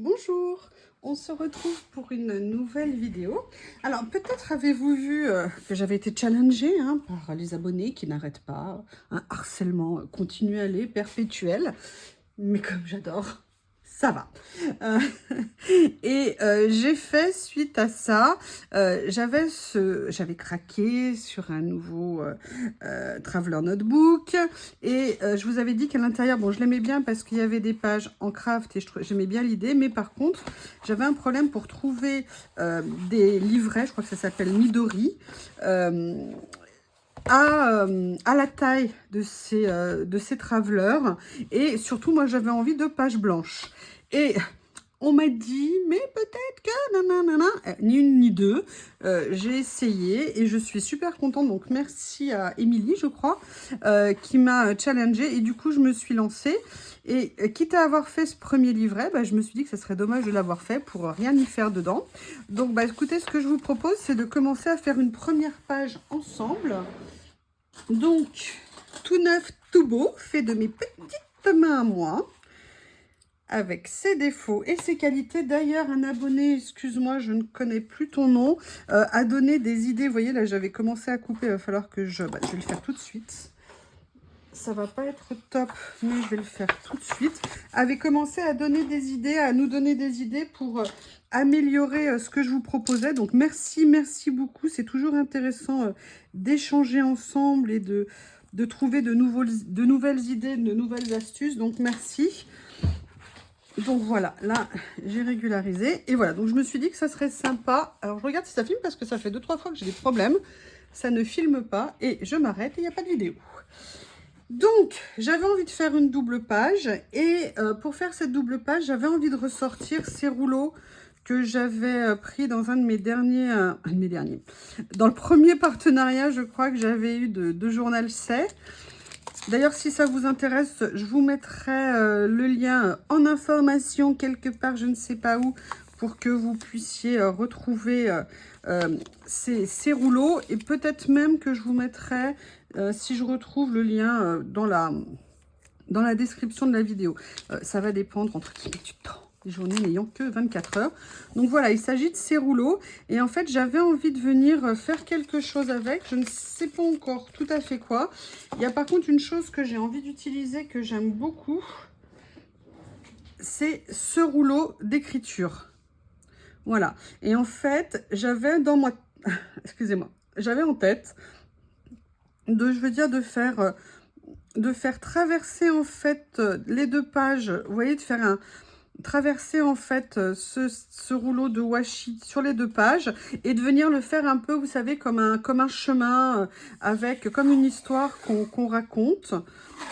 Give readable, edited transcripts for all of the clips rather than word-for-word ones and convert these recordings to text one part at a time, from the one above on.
Bonjour, on se retrouve pour une nouvelle vidéo. Alors peut-être avez-vous vu que j'avais été challengée par les abonnés qui n'arrêtent pas, un harcèlement continuel et perpétuel, mais comme j'adore, ça va. Euh, j'ai fait suite à ça, j'avais craqué sur un nouveau Traveler Notebook et je vous avais dit qu'à l'intérieur, bon je l'aimais bien parce qu'il y avait des pages en craft et j'aimais bien l'idée, mais par contre j'avais un problème pour trouver des livrets, je crois que ça s'appelle Midori, à la taille de ces travelers, et surtout moi j'avais envie de pages blanches et on m'a dit mais peut-être que nanana, ni une ni deux. J'ai essayé et je suis super contente, donc merci à Émilie je crois qui m'a challengée, et du coup je me suis lancée et quitte à avoir fait ce premier livret, je me suis dit que ça serait dommage de l'avoir fait pour rien y faire dedans. Donc écoutez, ce que je vous propose c'est de commencer à faire une première page ensemble. Donc, tout neuf, tout beau, fait de mes petites mains à moi, avec ses défauts et ses qualités. D'ailleurs, un abonné, excuse-moi, je ne connais plus ton nom, a donné des idées. Vous voyez, là, j'avais commencé à couper, il va falloir que je vais le faire tout de suite. Ça va pas être top, mais je vais le faire tout de suite. Avait commencé à donner des idées, à nous donner des idées pour améliorer ce que je vous proposais. Donc merci beaucoup. C'est toujours intéressant d'échanger ensemble et de trouver de nouvelles idées, de nouvelles astuces. Donc merci. Donc voilà, là j'ai régularisé. Et voilà, donc je me suis dit que ça serait sympa. Alors je regarde si ça filme parce que ça fait 2-3 fois que j'ai des problèmes. Ça ne filme pas et je m'arrête et il n'y a pas de vidéo. Donc, j'avais envie de faire une double page et pour faire cette double page, j'avais envie de ressortir ces rouleaux que j'avais pris dans un de mes derniers, dans le premier partenariat, je crois, que j'avais eu de Journal C. D'ailleurs, si ça vous intéresse, je vous mettrai le lien en information quelque part, je ne sais pas où, pour que vous puissiez retrouver ces rouleaux, et peut-être même que je vous mettrai, si je retrouve le lien dans la description de la vidéo. Ça va dépendre entre guillemets du temps, les journées n'ayant que 24 heures. Donc voilà, il s'agit de ces rouleaux. Et en fait, j'avais envie de venir faire quelque chose avec. Je ne sais pas encore tout à fait quoi. Il y a par contre une chose que j'ai envie d'utiliser, que j'aime beaucoup. C'est ce rouleau d'écriture. Voilà. Et en fait, j'avais dans moi... Excusez-moi. J'avais en tête de faire traverser en fait les deux pages. Vous voyez, de faire traverser en fait ce rouleau de washi sur les deux pages et de venir le faire un peu, vous savez, comme un chemin avec comme une histoire qu'on raconte,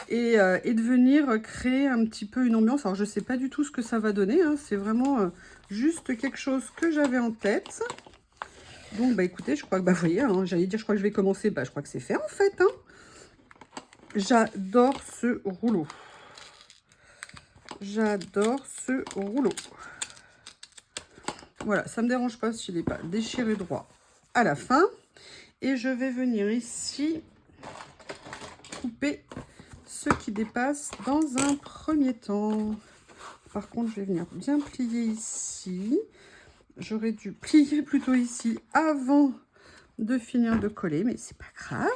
et de venir créer un petit peu une ambiance. Alors je sais pas du tout ce que ça va donner, c'est vraiment juste quelque chose que j'avais en tête. Donc écoutez, je crois que vous voyez, j'allais dire je crois que je vais commencer, je crois que c'est fait en fait. J'adore ce rouleau. J'adore ce rouleau. Voilà, ça ne me dérange pas s'il n'est pas déchiré droit à la fin. Et je vais venir ici couper ce qui dépasse dans un premier temps. Par contre, je vais venir bien plier ici. J'aurais dû plier plutôt ici avant de finir de coller, mais c'est pas grave.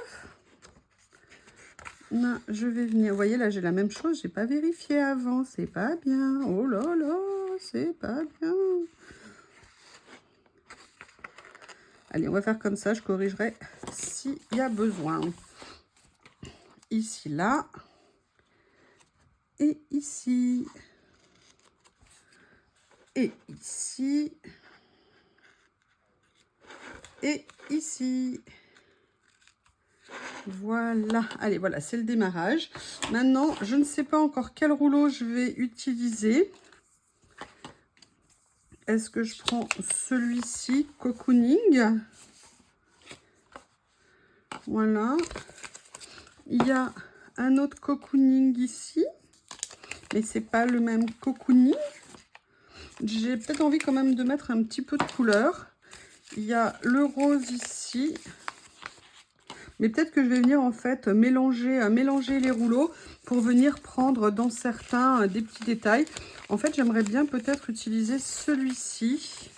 Non, je vais venir, vous voyez là j'ai la même chose, j'ai pas vérifié avant, c'est pas bien. Oh là là, c'est pas bien. Allez, on va faire comme ça, je corrigerai s'il y a besoin. Ici, là. Et ici. Et ici. Et ici. Voilà. Allez, voilà, c'est le démarrage. Maintenant, je ne sais pas encore quel rouleau je vais utiliser. Est-ce que je prends celui-ci, cocooning? Voilà. Il y a un autre cocooning ici, mais c'est pas le même cocooning. J'ai peut-être envie quand même de mettre un petit peu de couleur. Il y a le rose ici. Mais peut-être que je vais venir en fait mélanger les rouleaux pour venir prendre dans certains des petits détails. En fait, j'aimerais bien peut-être utiliser celui-ci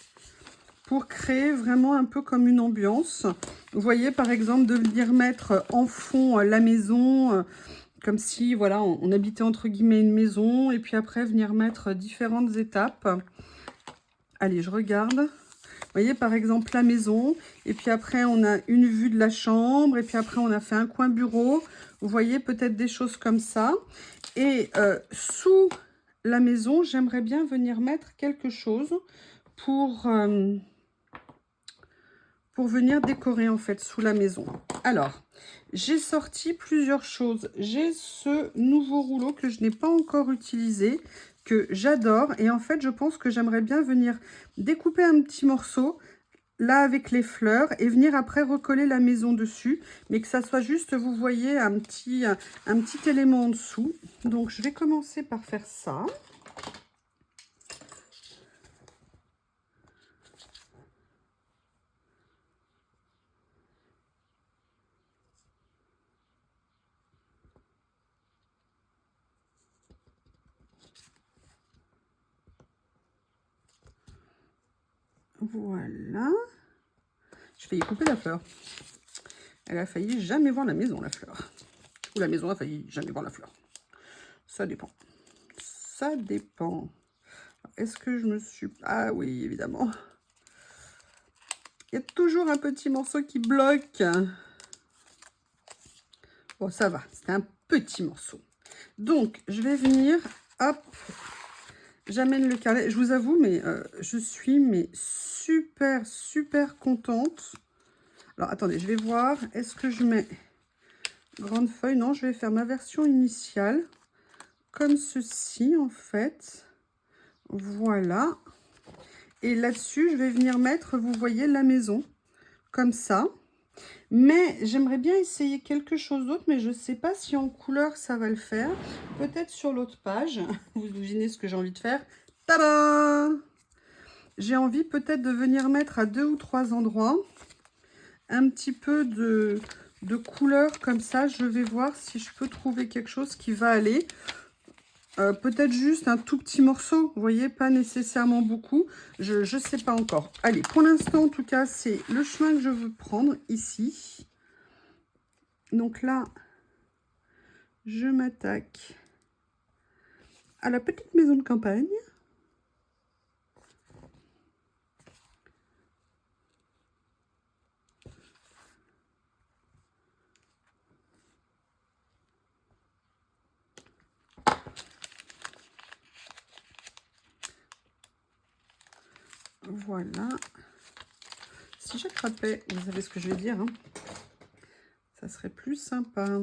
pour créer vraiment un peu comme une ambiance. Vous voyez, par exemple, de venir mettre en fond la maison, comme si, voilà, on habitait entre guillemets une maison, et puis après, venir mettre différentes étapes. Allez, je regarde. Vous voyez, par exemple, la maison, et puis après, on a une vue de la chambre, et puis après, on a fait un coin bureau. Vous voyez, peut-être des choses comme ça. Et sous la maison, j'aimerais bien venir mettre quelque chose pour venir décorer, en fait, sous la maison. Alors, j'ai sorti plusieurs choses. J'ai ce nouveau rouleau que je n'ai pas encore utilisé, que j'adore. Et en fait, je pense que j'aimerais bien venir découper un petit morceau, là, avec les fleurs, et venir après recoller la maison dessus. Mais que ça soit juste, vous voyez, un petit élément en dessous. Donc, je vais commencer par faire ça. Voilà. Je vais y couper la fleur. Elle a failli jamais voir la maison, la fleur. Ou la maison a failli jamais voir la fleur. Ça dépend. Ça dépend. Est-ce que je me suis... Ah oui, évidemment. Il y a toujours un petit morceau qui bloque. Bon, ça va. C'était un petit morceau. Donc, je vais venir... Hop. J'amène le carnet. Je vous avoue, mais je suis super contente. Alors, attendez, je vais voir. Est-ce que je mets grande feuille? Non, je vais faire ma version initiale. Comme ceci, en fait. Voilà. Et là-dessus, je vais venir mettre, vous voyez, la maison. Comme ça. Mais j'aimerais bien essayer quelque chose d'autre, mais je ne sais pas si en couleur, ça va le faire. Peut-être sur l'autre page. Vous devinez ce que j'ai envie de faire. Tada! J'ai envie peut-être de venir mettre à 2 ou 3 endroits un petit peu de couleur comme ça. Je vais voir si je peux trouver quelque chose qui va aller. Peut-être juste un tout petit morceau, vous voyez, pas nécessairement beaucoup. Je ne sais pas encore. Allez, pour l'instant, en tout cas, c'est le chemin que je veux prendre ici. Donc là, je m'attaque à la petite maison de campagne. Voilà. Si j'attrapais, vous savez ce que je vais dire, hein, ça serait plus sympa.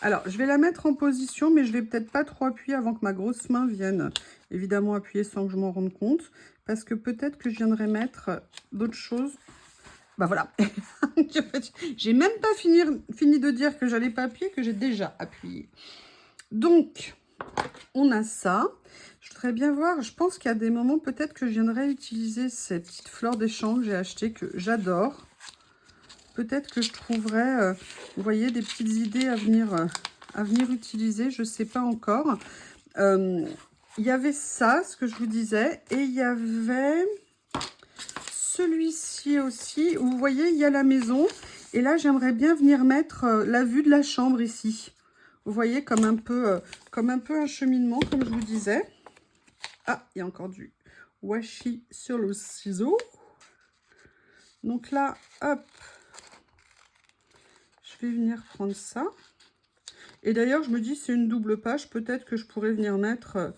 Alors, je vais la mettre en position, mais je vais peut-être pas trop appuyer avant que ma grosse main vienne évidemment appuyer sans que je m'en rende compte. Parce que peut-être que je viendrai mettre d'autres choses. Bah voilà. J'ai même pas fini de dire que j'allais pas appuyer, que j'ai déjà appuyé. Donc, on a ça. Je voudrais bien voir, je pense qu'il y a des moments peut-être que je viendrai utiliser ces petites fleurs des champs que j'ai achetées, que j'adore. Peut-être que je trouverai, vous voyez, des petites idées à venir utiliser, je ne sais pas encore. Il y avait ça, ce que je vous disais, et il y avait celui-ci aussi. Vous voyez, il y a la maison, et là, j'aimerais bien venir mettre la vue de la chambre ici. Vous voyez, comme un peu un cheminement, comme je vous disais. Ah, il y a encore du washi sur le ciseau. Donc là, hop. Je vais venir prendre ça. Et d'ailleurs, je me dis, c'est une double page. Peut-être que je pourrais venir mettre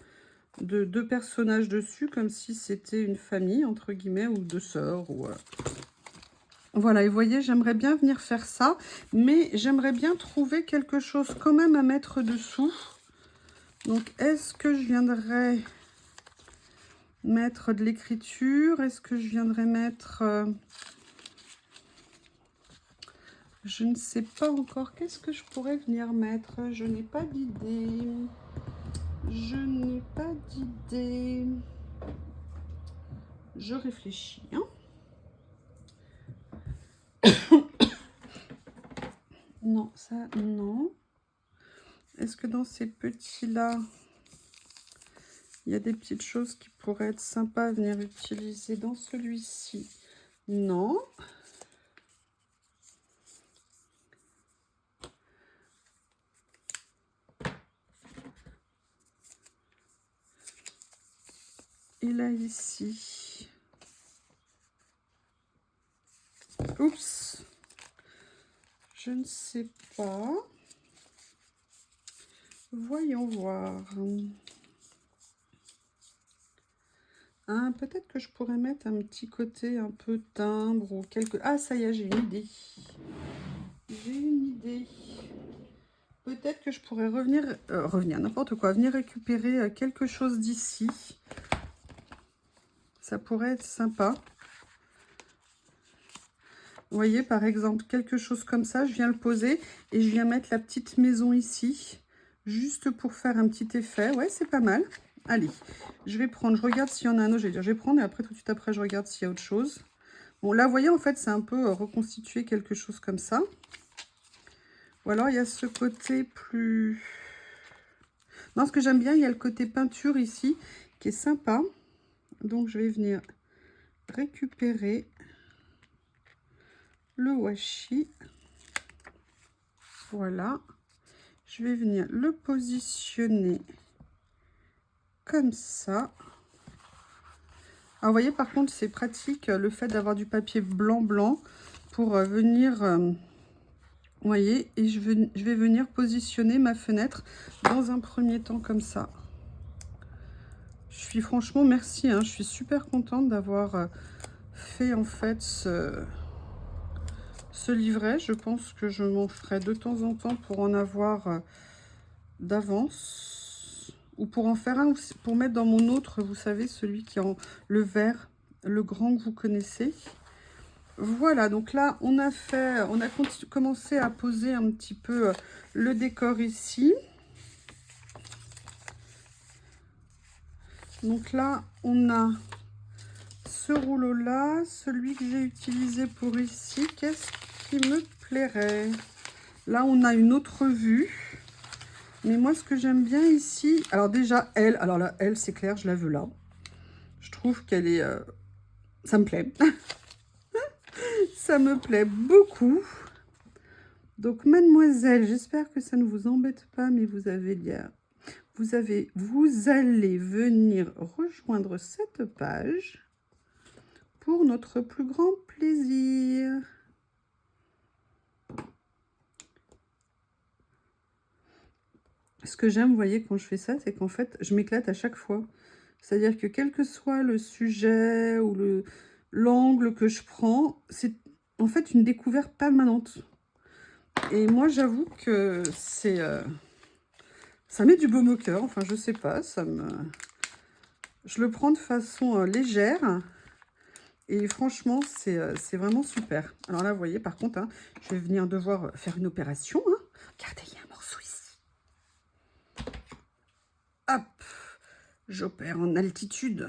deux personnages dessus, comme si c'était une famille, entre guillemets, ou deux sœurs. Ou, Voilà, et vous voyez, j'aimerais bien venir faire ça. Mais j'aimerais bien trouver quelque chose quand même à mettre dessous. Donc, est-ce que je viendrais mettre de l'écriture? Est-ce que je viendrais mettre... Je ne sais pas encore. Qu'est-ce que je pourrais venir mettre? Je n'ai pas d'idée. Je n'ai pas d'idée. Je réfléchis. Hein. Non, ça, non. Est-ce que dans ces petits-là, il y a des petites choses qui pourraient être sympas à venir utiliser dans celui-ci? Non. Et là, ici. Oups. Je ne sais pas. Voyons voir. Ah, peut-être que je pourrais mettre un petit côté un peu timbre ou quelque... Ah, ça y est, j'ai une idée. J'ai une idée. Peut-être que je pourrais revenir n'importe quoi, venir récupérer quelque chose d'ici. Ça pourrait être sympa. Vous voyez, par exemple, quelque chose comme ça, je viens le poser et je viens mettre la petite maison ici, juste pour faire un petit effet. Ouais, c'est pas mal. Allez, je vais prendre, je regarde s'il y en a un autre, je vais prendre et après, tout de suite après, je regarde s'il y a autre chose. Bon, là, vous voyez, en fait, c'est un peu reconstituer quelque chose comme ça. Ou alors, il y a ce côté plus... Non, ce que j'aime bien, il y a le côté peinture ici, qui est sympa. Donc, je vais venir récupérer le washi. Voilà. Je vais venir le positionner comme ça. Alors, vous voyez, par contre, c'est pratique le fait d'avoir du papier blanc pour venir... vous voyez, et je vais venir positionner ma fenêtre dans un premier temps comme ça. Je suis franchement, merci, hein, je suis super contente d'avoir fait en fait ce livret. Je pense que je m'en ferai de temps en temps pour en avoir d'avance. Ou pour en faire un, ou pour mettre dans mon autre, vous savez, celui qui est en le vert, le grand que vous connaissez. Voilà, donc là, on a commencé à poser un petit peu le décor ici. Donc là, on a ce rouleau-là, celui que j'ai utilisé pour ici. Qu'est-ce qui me plairait? Là, on a une autre vue. Mais moi, ce que j'aime bien ici... Alors déjà, elle, alors là, elle, c'est clair, je la veux là. Je trouve qu'elle est... ça me plaît. Ça me plaît beaucoup. Donc, mademoiselle, j'espère que ça ne vous embête pas, mais vous allez venir rejoindre cette page pour notre plus grand plaisir. Ce que j'aime, vous voyez, quand je fais ça, c'est qu'en fait, je m'éclate à chaque fois. C'est-à-dire que quel que soit le sujet ou l'angle que je prends, c'est en fait une découverte permanente. Et moi, j'avoue que c'est... ça met du baume au cœur. Enfin, je sais pas, je le prends de façon légère. Et franchement, c'est vraiment super. Alors là, vous voyez, par contre, hein, je vais venir devoir faire une opération. Hein. Regardez, il y a un morceau ici. Hop, j'opère en altitude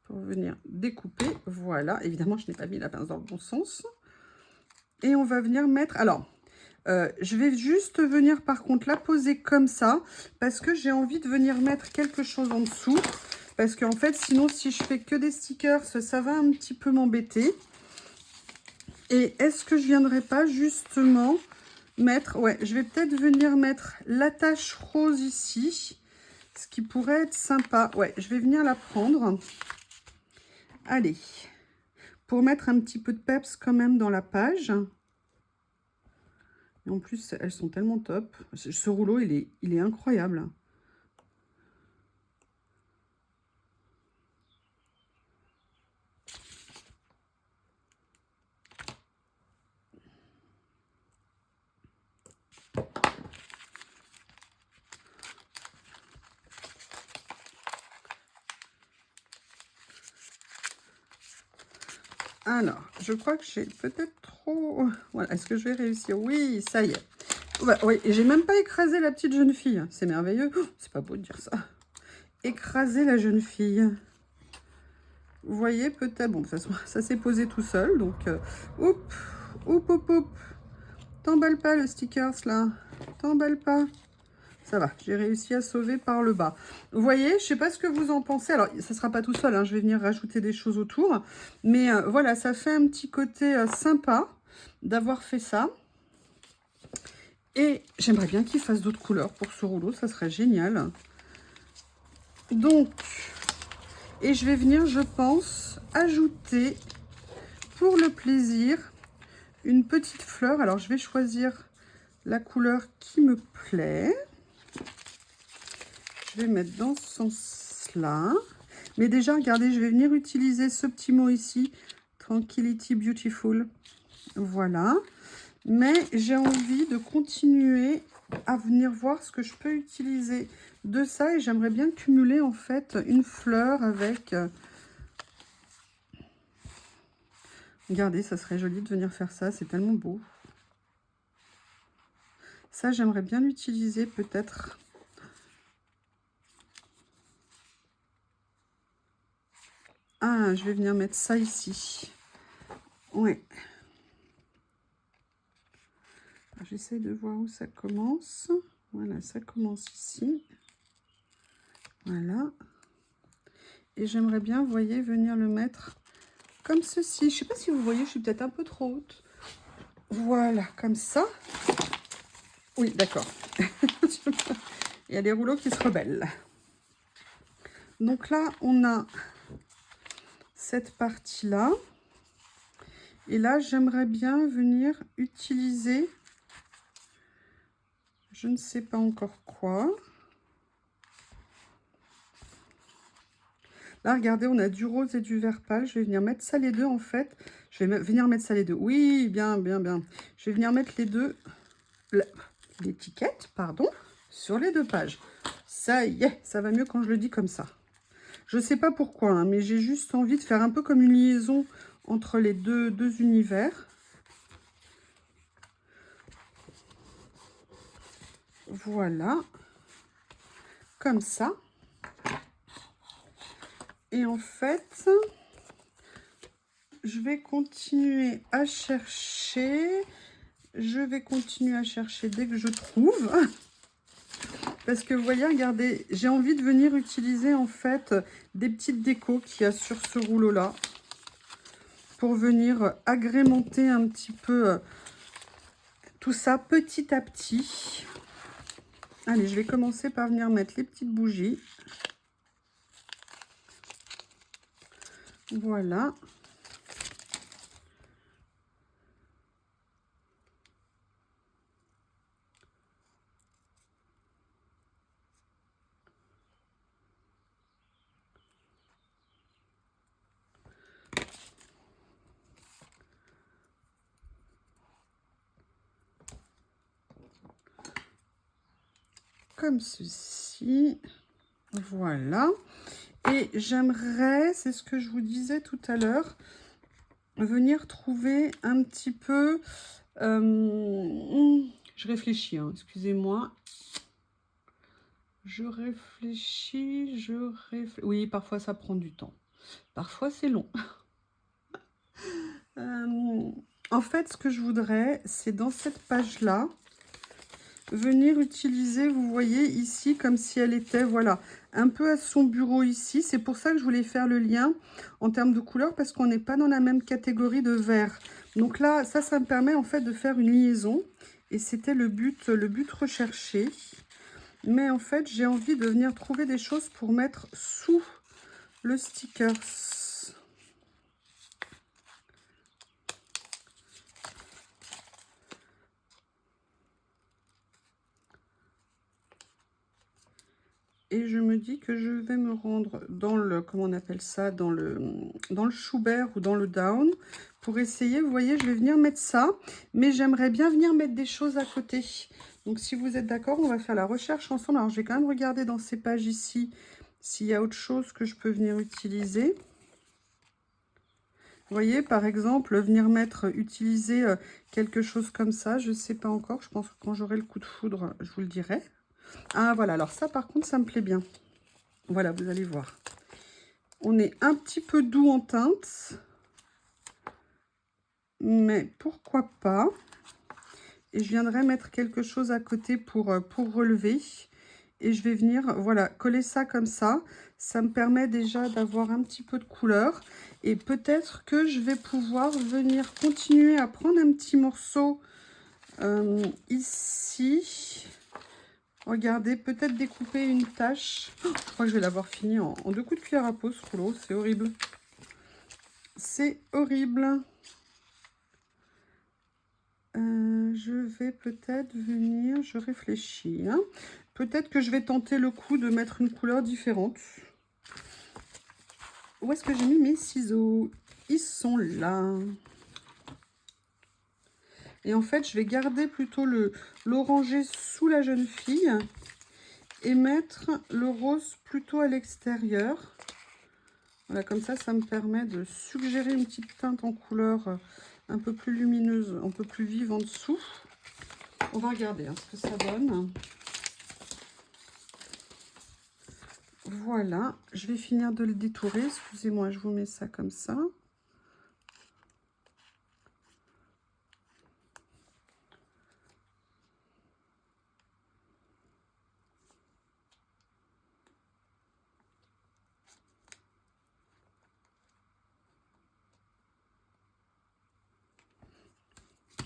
pour venir découper. Voilà, évidemment, je n'ai pas mis la pince dans le bon sens. Et on va venir mettre... Alors, je vais juste venir, par contre, la poser comme ça, parce que j'ai envie de venir mettre quelque chose en dessous. Parce qu'en fait, sinon, si je fais que des stickers, ça va un petit peu m'embêter. Et est-ce que je viendrai pas justement mettre... Ouais, je vais peut-être venir mettre l'attache rose ici. Ce qui pourrait être sympa. Ouais, je vais venir la prendre. Allez. Pour mettre un petit peu de peps quand même dans la page. Et en plus, elles sont tellement top. Ce rouleau, il est incroyable. Alors, je crois que j'ai peut-être trop... Voilà, est-ce que je vais réussir? Oui, ça y est. Bah, oui, j'ai même pas écrasé la petite jeune fille. C'est merveilleux. Oh, c'est pas beau de dire ça. Écraser la jeune fille. Vous voyez, peut-être... Bon, de toute façon, ça s'est posé tout seul. Donc, oups. Oup. T'emballe pas le stickers là. T'emballe pas. Ça va, j'ai réussi à sauver par le bas. Vous voyez, je sais pas ce que vous en pensez. Alors, ça sera pas tout seul, hein, je vais venir rajouter des choses autour. Mais voilà, ça fait un petit côté sympa d'avoir fait ça. Et j'aimerais bien qu'il fasse d'autres couleurs pour ce rouleau, ça serait génial. Donc, et je vais venir, je pense, ajouter pour le plaisir une petite fleur. Alors, je vais choisir la couleur qui me plaît. Je vais mettre dans ce sens-là. Mais déjà, regardez, je vais venir utiliser ce petit mot ici, Tranquility Beautiful. Voilà. Mais j'ai envie de continuer à venir voir ce que je peux utiliser de ça. Et j'aimerais bien cumuler en fait une fleur avec... Regardez, ça serait joli de venir faire ça. C'est tellement beau. Ça, j'aimerais bien l'utiliser peut-être... Ah, je vais venir mettre ça ici. Ouais. J'essaie de voir où ça commence. Voilà, ça commence ici. Voilà. Et j'aimerais bien, vous voyez, venir le mettre comme ceci. Je ne sais pas si vous voyez, je suis peut-être un peu trop haute. Voilà, comme ça. Oui, d'accord. Il y a des rouleaux qui se rebellent. Donc là, on a cette partie-là. Et là, j'aimerais bien venir utiliser, je ne sais pas encore quoi. Là, regardez, on a du rose et du vert pâle. Je vais venir mettre ça les deux, en fait. Je vais venir mettre ça les deux. Oui, bien. Je vais venir mettre les deux, l'étiquette, pardon, sur les deux pages. Ça y est, ça va mieux quand je le dis comme ça. Je ne sais pas pourquoi, hein, mais j'ai juste envie de faire un peu comme une liaison entre les deux univers. Voilà. Comme ça. Et en fait, je vais continuer à chercher. Je vais continuer à chercher dès que je trouve. Parce que vous voyez, regardez, j'ai envie de venir utiliser en fait des petites décos qu'il y a sur ce rouleau-là. Pour venir agrémenter un petit peu tout ça petit à petit. Allez, je vais commencer par venir mettre les petites bougies. Voilà. Comme ceci. Voilà. Et j'aimerais, c'est ce que je vous disais tout à l'heure, venir trouver un petit peu... je réfléchis, hein, excusez-moi. Je réfléchis. Oui, parfois ça prend du temps. Parfois c'est long. En fait, ce que je voudrais, c'est dans cette page-là, venir utiliser, vous voyez, ici, comme si elle était, voilà, un peu à son bureau ici. C'est pour ça que je voulais faire le lien en termes de couleur, parce qu'on n'est pas dans la même catégorie de vert. Donc là, ça me permet en fait de faire une liaison. Et c'était le but recherché. Mais en fait, j'ai envie de venir trouver des choses pour mettre sous le sticker. Et je me dis que je vais me rendre dans le, comment on appelle ça, dans le Schubert ou dans le Down, pour essayer, vous voyez, je vais venir mettre ça, mais j'aimerais bien venir mettre des choses à côté. Donc si vous êtes d'accord, on va faire la recherche ensemble. Alors je vais quand même regarder dans ces pages ici, s'il y a autre chose que je peux venir utiliser. Vous voyez, par exemple, venir utiliser quelque chose comme ça, je ne sais pas encore, je pense que quand j'aurai le coup de foudre, je vous le dirai. Ah voilà, alors ça par contre ça me plaît bien. Voilà, vous allez voir. On est un petit peu doux en teinte. mais pourquoi pas. Et je viendrai mettre quelque chose à côté pour relever. Et je vais venir, voilà, coller ça comme ça. Ça me permet déjà d'avoir un petit peu de couleur. Et peut-être que je vais pouvoir venir continuer à prendre un petit morceau ici. Regardez, peut-être découper une tache. Oh, je crois que je vais l'avoir fini en 2 coups de cuillère à peau, ce rouleau. C'est horrible. C'est horrible. Je vais peut-être venir, je réfléchis, hein. Peut-être que je vais tenter le coup de mettre une couleur différente. Où est-ce que j'ai mis mes ciseaux? Ils sont là. Et en fait, je vais garder plutôt l'orangé sous la jeune fille et mettre le rose plutôt à l'extérieur. Voilà, comme ça me permet de suggérer une petite teinte en couleur un peu plus lumineuse, un peu plus vive en dessous. On va regarder hein, ce que ça donne. Voilà, je vais finir de le détourer. Excusez-moi, je vous mets ça comme ça.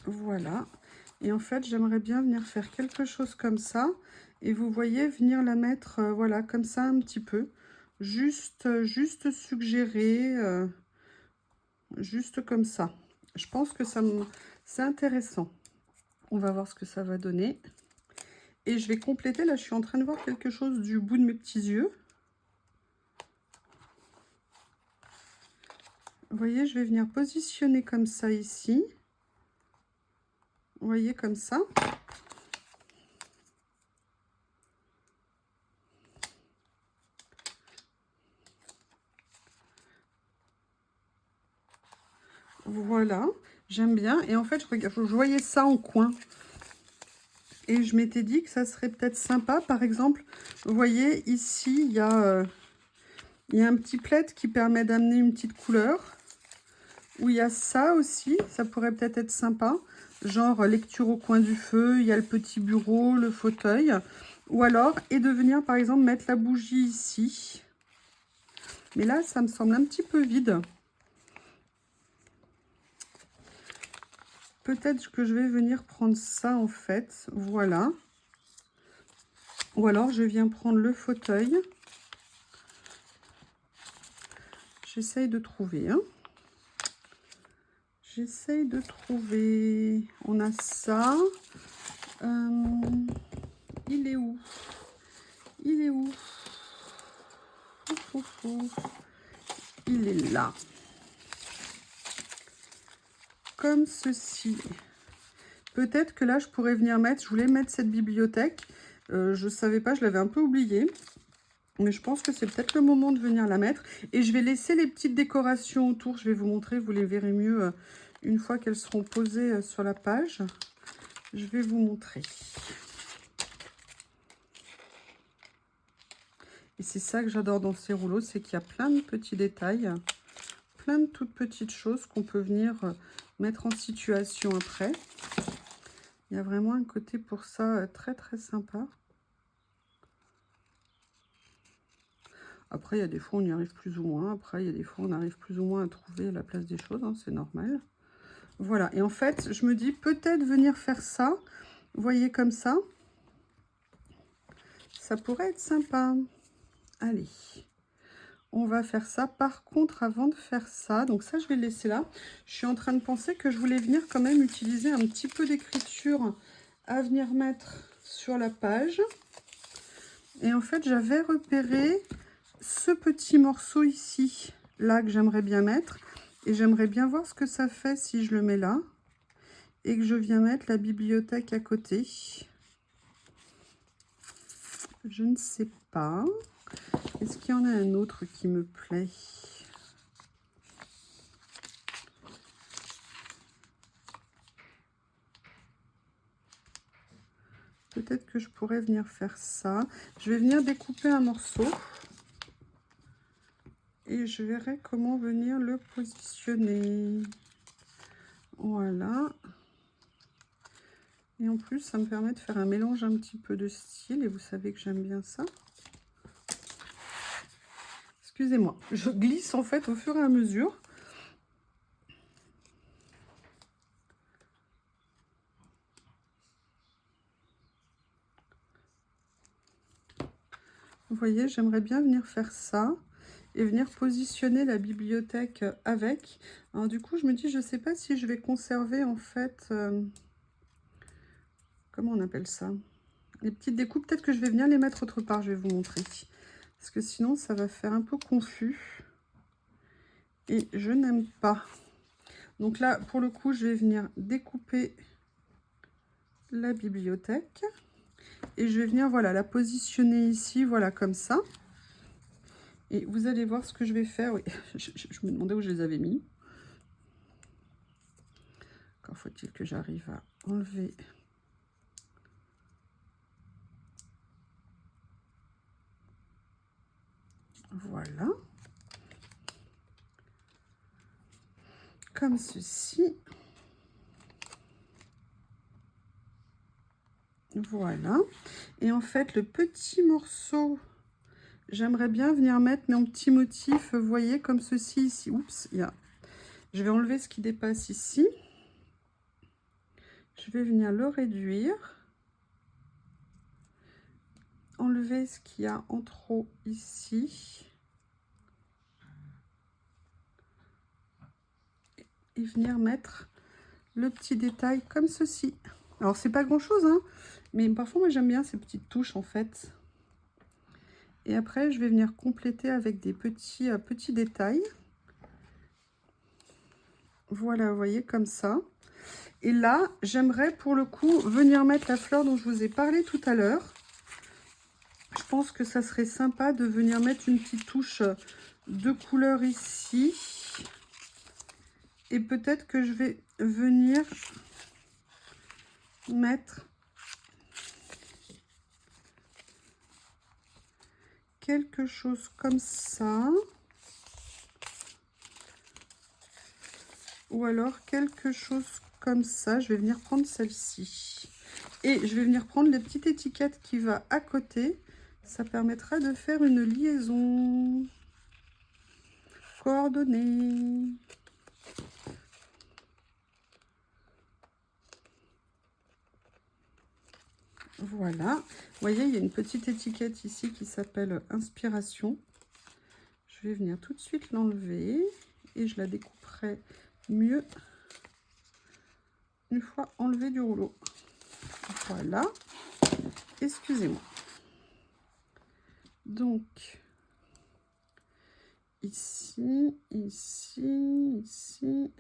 Voilà. Et en fait, j'aimerais bien venir faire quelque chose comme ça. Et vous voyez, venir la mettre, voilà, comme ça un petit peu. Juste suggérer, juste comme ça. Je pense que c'est intéressant. On va voir ce que ça va donner. Et je vais compléter, là, je suis en train de voir quelque chose du bout de mes petits yeux. Vous voyez, je vais venir positionner comme ça ici. Vous voyez, comme ça. Voilà, j'aime bien. Et en fait, je voyais ça en coin. Et je m'étais dit que ça serait peut-être sympa. Par exemple, vous voyez, ici, il y a un petit plaid qui permet d'amener une petite couleur. Où il y a ça aussi, ça pourrait peut-être être sympa. Genre lecture au coin du feu, il y a le petit bureau, le fauteuil. Ou alors, et de venir par exemple mettre la bougie ici. Mais là, ça me semble un petit peu vide. Peut-être que je vais venir prendre ça en fait. Voilà. Ou alors, je viens prendre le fauteuil. J'essaye de trouver. Hein. J'essaye de trouver. On a ça. Il est où? Il est où? Il est là. Comme ceci. Peut-être que là, je pourrais venir mettre... Je voulais mettre cette bibliothèque. Je ne savais pas, je l'avais un peu oubliée. Mais je pense que c'est peut-être le moment de venir la mettre. Et je vais laisser les petites décorations autour. Je vais vous montrer, vous les verrez mieux une fois qu'elles seront posées sur la page. Je vais vous montrer. Et c'est ça que j'adore dans ces rouleaux, c'est qu'il y a plein de petits détails, plein de toutes petites choses qu'on peut venir mettre en situation après. Il y a vraiment un côté pour ça très très sympa. Après, il y a des fois on y arrive plus ou moins. Après, il y a des fois on arrive plus ou moins à trouver la place des choses, hein, c'est normal. Voilà, et en fait, je me dis peut-être venir faire ça, vous voyez comme ça. Ça pourrait être sympa. Allez, on va faire ça. Par contre, avant de faire ça, donc ça, je vais le laisser là. Je suis en train de penser que je voulais venir quand même utiliser un petit peu d'écriture à venir mettre sur la page. Et en fait, j'avais repéré ce petit morceau ici, là, que j'aimerais bien mettre. Et j'aimerais bien voir ce que ça fait si je le mets là. Et que je viens mettre la bibliothèque à côté. Je ne sais pas. Est-ce qu'il y en a un autre qui me plaît? Peut-être que je pourrais venir faire ça. Je vais venir découper un morceau. Et je verrai comment venir le positionner. Voilà. Et en plus, ça me permet de faire un mélange un petit peu de style. Et vous savez que j'aime bien ça. Excusez-moi, je glisse en fait au fur et à mesure. Vous voyez, j'aimerais bien venir faire ça et venir positionner la bibliothèque avec. Alors du coup, je me dis, je ne sais pas si je vais conserver en fait, comment on appelle ça? Les petites découpes, peut-être que je vais venir les mettre autre part, je vais vous montrer. Parce que sinon, ça va faire un peu confus. Et je n'aime pas. Donc là, pour le coup, je vais venir découper la bibliothèque. Et je vais venir, voilà, la positionner ici, voilà, comme ça. Et vous allez voir ce que je vais faire. Oui, je me demandais où je les avais mis. Encore faut-il que j'arrive à enlever. Voilà. Comme ceci. Voilà. Et en fait, le petit morceau, j'aimerais bien venir mettre mon petit motif, vous voyez, comme ceci ici. Oups, je vais enlever ce qui dépasse ici. Je vais venir le réduire. Enlever ce qu'il y a en trop ici. Et venir mettre le petit détail comme ceci. Alors, c'est pas grand-chose, hein, mais parfois, moi, j'aime bien ces petites touches, en fait. Et après, je vais venir compléter avec des petits détails. Voilà, vous voyez, comme ça. Et là, j'aimerais, pour le coup, venir mettre la fleur dont je vous ai parlé tout à l'heure. Je pense que ça serait sympa de venir mettre une petite touche de couleur ici. Et peut-être que je vais venir mettre quelque chose comme ça. Ou alors quelque chose comme ça. Je vais venir prendre celle-ci. Et je vais venir prendre les petites étiquettes qui va à côté. Ça permettra de faire une liaison. Coordonnées. Voilà. Vous voyez, il y a une petite étiquette ici qui s'appelle Inspiration. Je vais venir tout de suite l'enlever. Et je la découperai mieux une fois enlevé du rouleau. Voilà. Excusez-moi. Donc, ici, ici, ici.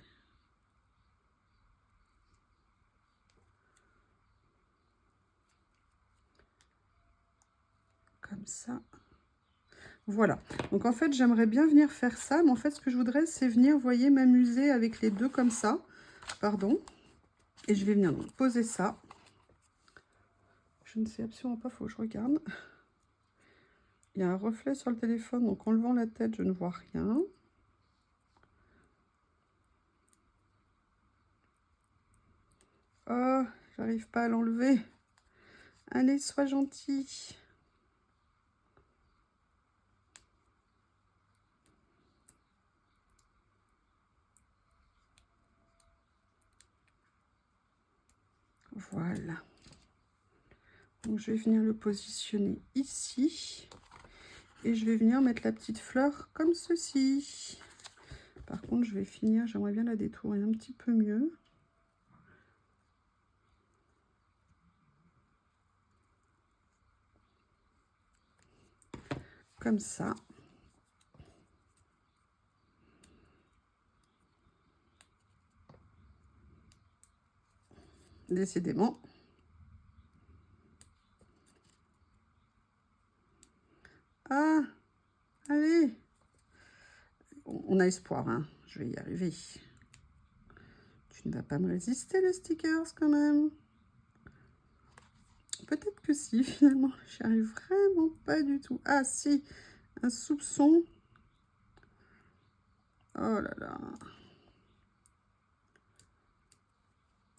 Comme ça. Voilà. Donc, en fait, j'aimerais bien venir faire ça. Mais en fait, ce que je voudrais, c'est venir, vous voyez, m'amuser avec les deux comme ça. Pardon. Et je vais venir donc poser ça. Je ne sais absolument pas, il faut que je regarde. Il y a un reflet sur le téléphone, donc en levant la tête, je ne vois rien. Oh, j'arrive pas à l'enlever. Allez, sois gentil. Voilà. Donc, je vais venir le positionner ici. Et je vais venir mettre la petite fleur comme ceci. Par contre, je vais finir, j'aimerais bien la détourer un petit peu mieux. Comme ça. Décidément. Ah, allez. On a espoir, hein. Je vais y arriver. Tu ne vas pas me résister, le stickers, quand même. Peut-être que si, finalement. J'y arrive vraiment pas du tout. Ah, si. Un soupçon. Oh là là.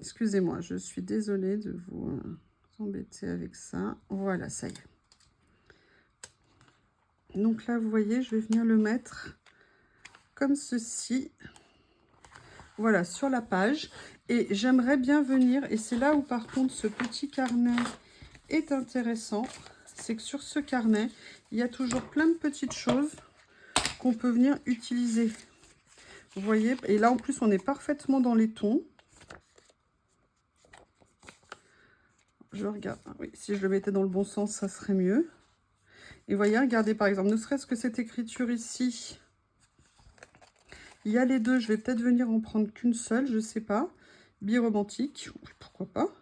Excusez-moi, je suis désolée de vous embêter avec ça. Voilà, ça y est. Donc là, vous voyez, je vais venir le mettre comme ceci. Voilà, sur la page. Et j'aimerais bien venir, et c'est là où par contre ce petit carnet est intéressant, c'est que sur ce carnet, il y a toujours plein de petites choses qu'on peut venir utiliser. Vous voyez, et là en plus on est parfaitement dans les tons. Je regarde, oui, si je le mettais dans le bon sens, ça serait mieux. Et voyez, regardez par exemple, ne serait-ce que cette écriture ici, il y a les deux, je vais peut-être venir en prendre qu'une seule, je sais pas. Biromantique, pourquoi pas.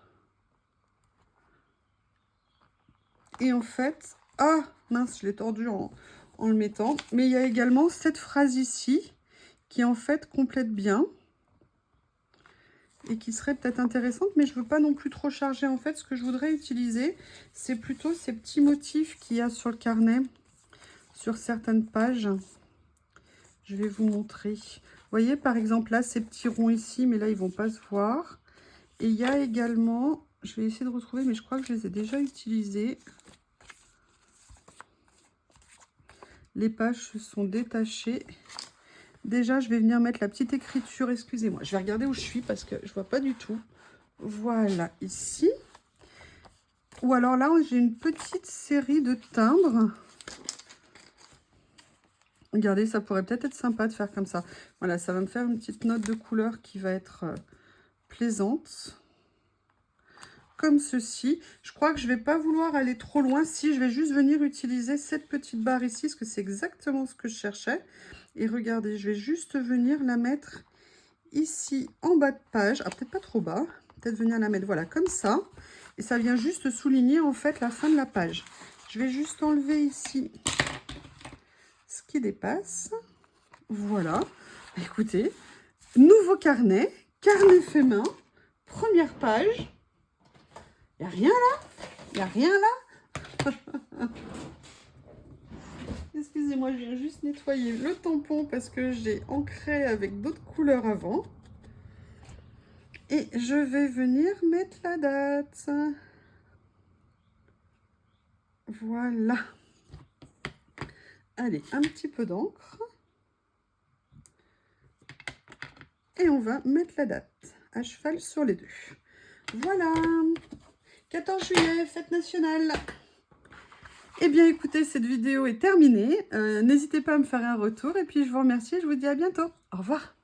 Et en fait, ah mince, je l'ai tordu en le mettant. Mais il y a également cette phrase ici, qui en fait complète bien. Et qui serait peut-être intéressante, mais je ne veux pas non plus trop charger. En fait, ce que je voudrais utiliser, c'est plutôt ces petits motifs qu'il y a sur le carnet, sur certaines pages. Je vais vous montrer. Vous voyez, par exemple, là, ces petits ronds ici, mais là, ils ne vont pas se voir. Et il y a également, je vais essayer de retrouver, mais je crois que je les ai déjà utilisés. Les pages se sont détachées. Déjà, je vais venir mettre la petite écriture. Excusez-moi, je vais regarder où je suis parce que je ne vois pas du tout. Voilà, ici. Ou alors là, j'ai une petite série de timbres. Regardez, ça pourrait peut-être être sympa de faire comme ça. Voilà, ça va me faire une petite note de couleur qui va être plaisante. Comme ceci. Je crois que je ne vais pas vouloir aller trop loin. Si, je vais juste venir utiliser cette petite barre ici, parce que c'est exactement ce que je cherchais. Et regardez, je vais juste venir la mettre ici en bas de page. Ah, peut-être pas trop bas. Peut-être venir la mettre, voilà, comme ça. Et ça vient juste souligner, en fait, la fin de la page. Je vais juste enlever ici ce qui dépasse. Voilà. Écoutez, nouveau carnet. Carnet fait main. Première page. Il n'y a rien là? Il n'y a rien là? Excusez-moi, je viens juste nettoyer le tampon parce que j'ai ancré avec d'autres couleurs avant. Et je vais venir mettre la date. Voilà. Allez, un petit peu d'encre. Et on va mettre la date à cheval sur les deux. Voilà. 14 juillet, fête nationale. Eh bien, écoutez, cette vidéo est terminée. N'hésitez pas à me faire un retour. Et puis, je vous remercie et je vous dis à bientôt. Au revoir.